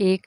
1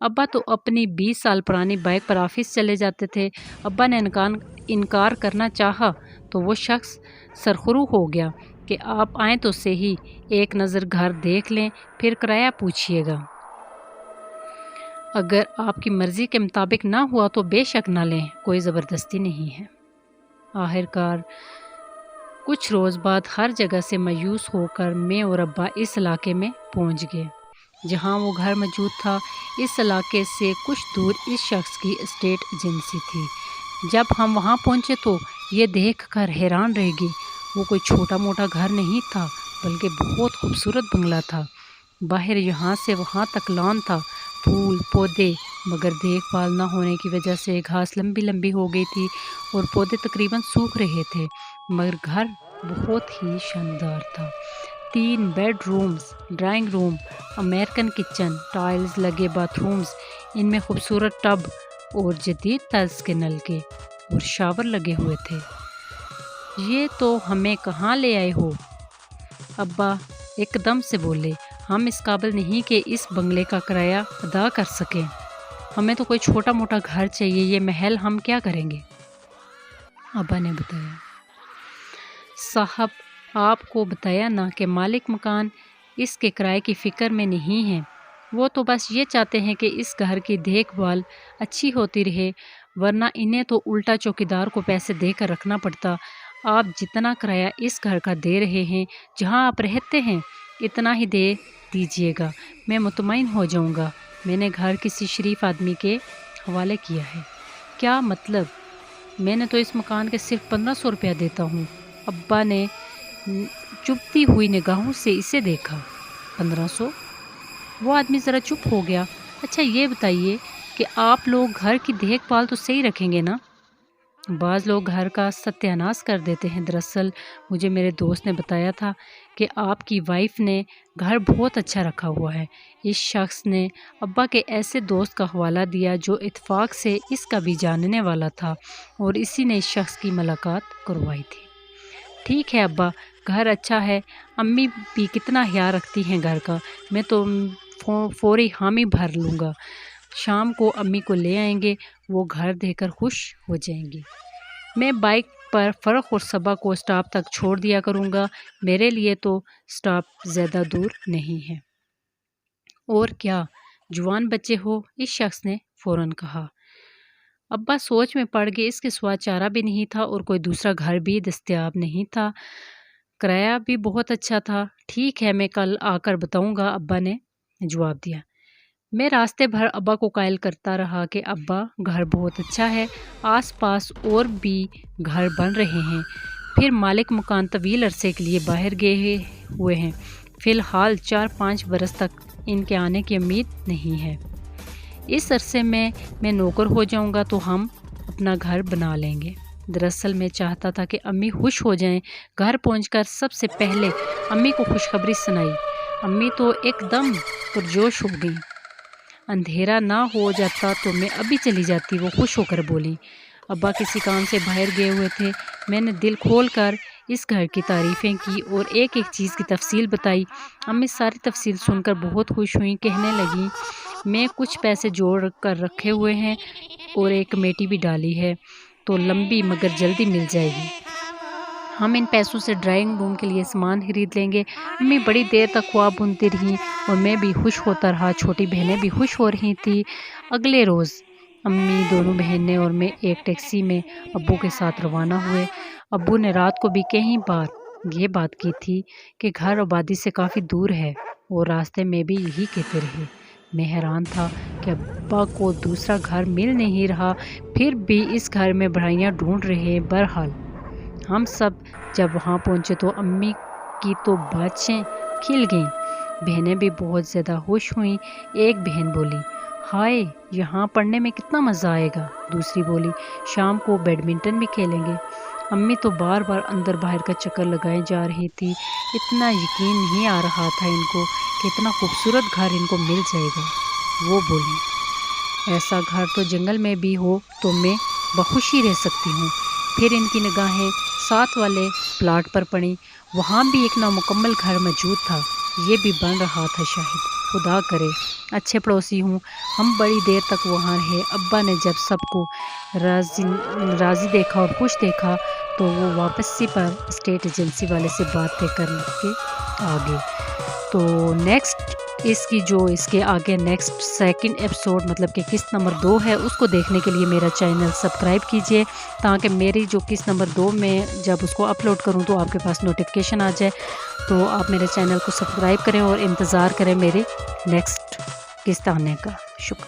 ابا تو اپنی 20 سال پرانی بائک پر آفس چلے جاتے تھے۔ ابا نے انکار کرنا چاہا تو وہ شخص سرخرو ہو گیا کہ آپ آئیں تو صحیح، ایک نظر گھر دیکھ لیں، پھر کرایہ پوچھیے گا۔ اگر آپ کی مرضی کے مطابق نہ ہوا تو بے شک نہ لیں، کوئی زبردستی نہیں ہے۔ آخرکار کچھ روز بعد ہر جگہ سے مایوس ہو کر میں اور ابا اس علاقے میں پہنچ گئے جہاں وہ گھر موجود تھا۔ اس علاقے سے کچھ دور اس شخص کی اسٹیٹ ایجنسی تھی۔ جب ہم وہاں پہنچے تو یہ دیکھ کر حیران رہ گئے، وہ کوئی چھوٹا موٹا گھر نہیں تھا بلکہ بہت خوبصورت بنگلہ تھا۔ باہر یہاں سے وہاں تک لان تھا، پھول پودے، مگر دیکھ بھال نہ ہونے کی وجہ سے گھاس لمبی لمبی ہو گئی تھی اور پودے تقریباً سوکھ رہے تھے، مگر گھر بہت ہی شاندار تھا۔ 3 bedrooms, drawing room, American kitchen, tiles لگے باتھ رومز، ان میں خوبصورت ٹب اور جدید طرز کے نلکے اور شاور لگے ہوئے تھے۔ یہ تو ہمیں کہاں لے آئے ہو؟ ابا ایک دم سے بولے، ہم اس قابل نہیں کہ اس بنگلے کا کرایہ ادا کر سکیں، ہمیں تو کوئی چھوٹا موٹا گھر چاہیے، یہ محل ہم کیا کریں گے؟ ابا نے بتایا، صاحب آپ کو بتایا نا کہ مالک مکان اس کے کرائے کی فکر میں نہیں ہیں، وہ تو بس یہ چاہتے ہیں کہ اس گھر کی دیکھ بھال اچھی ہوتی رہے، ورنہ انہیں تو الٹا چوکیدار کو پیسے دے کر رکھنا پڑتا۔ آپ جتنا کرایہ اس گھر کا دے رہے ہیں، جہاں آپ رہتے ہیں، اتنا ہی دے دیجیے گا، میں مطمئن ہو جاؤں گا۔ میں نے گھر کسی شریف آدمی کے حوالے کیا ہے۔ کیا مطلب؟ میں نے تو اس مکان کے صرف 1500 روپیہ دیتا ہوں۔ ابا نے چبھتی ہوئی نگاہوں سے اسے دیکھا۔ 1500؟ وہ آدمی ذرا چپ ہو گیا۔ اچھا یہ بتائیے کہ آپ لوگ گھر کی دیکھ بھال تو صحیح رکھیں گے نا؟ بعض لوگ گھر کا ستیہ ناش کر دیتے ہیں۔ دراصل مجھے میرے دوست نے بتایا تھا کہ آپ کی وائف نے گھر بہت اچھا رکھا ہوا ہے۔ اس شخص نے ابا کے ایسے دوست کا حوالہ دیا جو اتفاق سے اس کا بھی جاننے والا تھا اور اسی نے اس شخص کی ملاقات کروائی تھی۔ ٹھیک ہے ابا، گھر اچھا ہے، امی بھی کتنا خیال رکھتی ہیں گھر کا، میں تو فوری حامی بھر لوں گا۔ شام کو امی کو لے آئیں گے، وہ گھر دیکھ کر خوش ہو جائیں گی۔ میں بائک پر فرق اور صبا کو اسٹاپ تک چھوڑ دیا کروں گا، میرے لیے تو اسٹاپ زیادہ دور نہیں ہے۔ اور کیا جوان بچے ہو؟ اس شخص نے فوراً کہا۔ ابا سوچ میں پڑ گئے، اس کے سوا چارہ بھی نہیں تھا اور کوئی دوسرا گھر بھی دستیاب نہیں تھا، کرایہ بھی بہت اچھا تھا۔ ٹھیک ہے، میں کل آ کر بتاؤں گا، ابا نے جواب دیا۔ میں راستے بھر ابا کو قائل کرتا رہا کہ ابا گھر بہت اچھا ہے، آس پاس اور بھی گھر بن رہے ہیں، پھر مالک مکان طویل عرصے کے لیے باہر گئے ہوئے ہیں، فی الحال 4-5 برس تک ان کے آنے کی امید نہیں ہے۔ اس عرصے میں نوکر ہو جاؤں گا تو ہم اپنا گھر بنا لیں گے۔ دراصل میں چاہتا تھا کہ امی خوش ہو جائیں۔ گھر پہنچ کر سب سے پہلے امی کو خوشخبری سنائی۔ امی تو ایک دم پرجوش ہو گئیں۔ اندھیرا نہ ہو جاتا تو میں ابھی چلی جاتی، وہ خوش ہو کر بولی۔ ابا کسی کام سے باہر گئے ہوئے تھے۔ میں نے دل کھول کر اس گھر کی تعریفیں کی اور ایک ایک چیز کی تفصیل بتائی۔ امی ساری تفصیل سن کر بہت خوش ہوئیں، کہنے لگیں، میں کچھ پیسے جوڑ کر رکھے ہوئے ہیں اور ایک کمیٹی بھی ڈالی ہے، تو لمبی مگر جلدی مل جائے گی۔ ہم ان پیسوں سے ڈرائنگ روم کے لیے سامان خرید لیں گے۔ امی بڑی دیر تک خواب بنتی رہیں اور میں بھی خوش ہوتا رہا، چھوٹی بہنیں بھی خوش ہو رہی تھیں۔ اگلے روز امی، دونوں بہنیں اور میں ایک ٹیکسی میں ابو کے ساتھ روانہ ہوئے۔ ابو نے رات کو بھی کئی بار یہ بات کی تھی کہ گھر آبادی سے کافی دور ہے اور راستے میں بھی یہی کہتے رہے۔ میں حیران تھا کہ ابا کو دوسرا گھر مل نہیں رہا، پھر بھی اس گھر میں بڑھائیاں ڈھونڈ رہے ہیں۔ بہرحال ہم سب جب وہاں پہنچے تو امی کی تو باتیں کھل گئیں، بہنیں بھی بہت زیادہ خوش ہوئیں۔ ایک بہن بولی، ہائے، یہاں پڑھنے میں کتنا مزہ آئے گا۔ دوسری بولی، شام کو بیڈمنٹن بھی کھیلیں گے۔ امی تو بار بار اندر باہر کا چکر لگائے جا رہی تھی، اتنا یقین نہیں آ رہا تھا ان کو کہ اتنا خوبصورت گھر ان کو مل جائے گا۔ وہ بولی، ایسا گھر تو جنگل میں بھی ہو تو میں بخوشی رہ سکتی ہوں۔ پھر ان کی نگاہیں ساتھ والے پلاٹ پر پڑیں، وہاں بھی ایک نامکمل گھر موجود تھا، یہ بھی بن رہا تھا شاید۔ خدا کرے اچھے پڑوسی ہوں۔ ہم بڑی دیر تک وہاں رہے۔ ابا نے جب سب کو راضی دیکھا اور خوش دیکھا تو وہ واپسی پر اسٹیٹ ایجنسی والے سے باتیں کر کے آگے۔ تو نیکسٹ اس کے آگے نیکسٹ سیکنڈ ایپیسوڈ مطلب کہ قسط نمبر 2 ہے، اس کو دیکھنے کے لیے میرا چینل سبسکرائب کیجئے تاکہ میری جو قسط نمبر 2 میں جب اس کو اپلوڈ کروں تو آپ کے پاس نوٹیفیکیشن آ جائے۔ تو آپ میرے چینل کو سبسکرائب کریں اور انتظار کریں میرے نیکسٹ قسط آنے کا۔ شکریہ۔